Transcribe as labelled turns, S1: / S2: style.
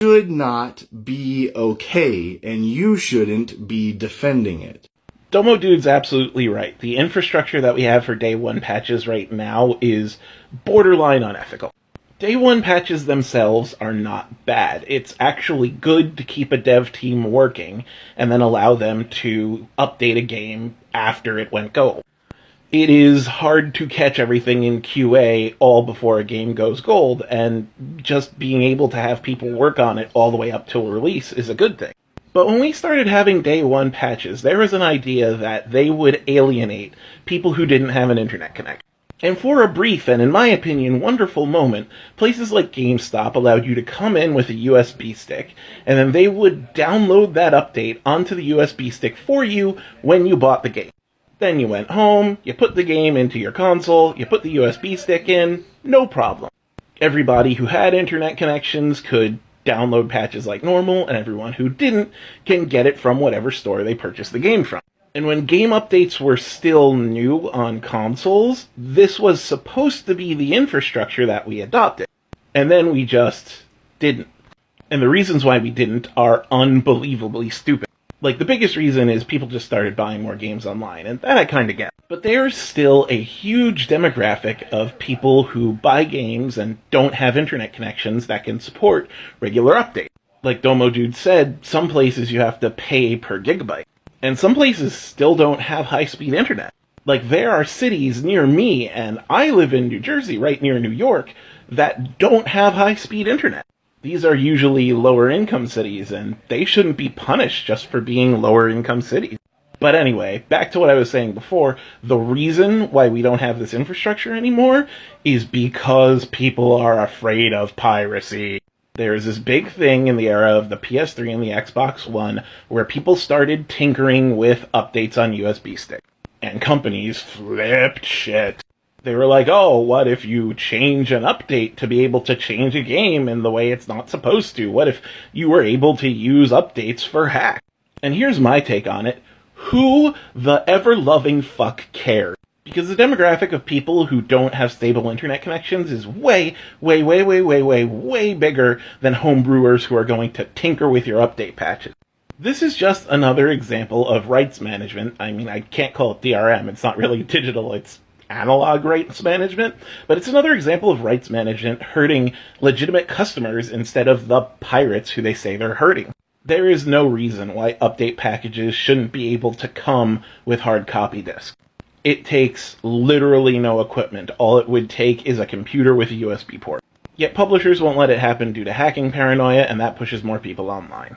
S1: should not be okay, and you shouldn't be defending it.
S2: Domo Dude's absolutely right. The infrastructure that we have for day one patches right now is borderline unethical. Day one patches themselves are not bad. It's actually good to keep a dev team working and then allow them to update a game after it went gold. It is hard to catch everything in QA all before a game goes gold, and just being able to have people work on it all the way up till release is a good thing. But when we started having day one patches, there was an idea that they would alienate people who didn't have an internet connection. And for a brief and, in my opinion, wonderful moment, places like GameStop allowed you to come in with a USB stick, and then they would download that update onto the USB stick for you when you bought the game. Then you went home, you put the game into your console, you put the USB stick in, no problem. Everybody who had internet connections could download patches like normal, and everyone who didn't can get it from whatever store they purchased the game from. And when game updates were still new on consoles, this was supposed to be the infrastructure that we adopted. And then we just didn't. And the reasons why we didn't are unbelievably stupid. Like, the biggest reason is people just started buying more games online, and that I kind of get. But there's still a huge demographic of people who buy games and don't have internet connections that can support regular updates. Like Domo Dude said, some places you have to pay per gigabyte. And some places still don't have high-speed internet. Like, there are cities near me, and I live in New Jersey, right near New York, that don't have high-speed internet. These are usually lower-income cities, and they shouldn't be punished just for being lower-income cities. But anyway, back to what I was saying before, the reason why we don't have this infrastructure anymore is because people are afraid of piracy. There's this big thing in the era of the PS3 and the Xbox One where people started tinkering with updates on USB sticks. And companies flipped shit. They were like, oh, what if you change an update to be able to change a game in the way it's not supposed to? What if you were able to use updates for hacks? And here's my take on it. Who the ever-loving fuck cares? Because the demographic of people who don't have stable internet connections is way bigger than homebrewers who are going to tinker with your update patches. This is just another example of rights management. I mean, I can't call it DRM. It's not really digital. It's analog rights management, but it's another example of rights management hurting legitimate customers instead of the pirates who they say they're hurting. There is no reason why update packages shouldn't be able to come with hard copy disks. It takes literally no equipment. All it would take is a computer with a USB port. Yet publishers won't let it happen due to hacking paranoia, and that pushes more people online.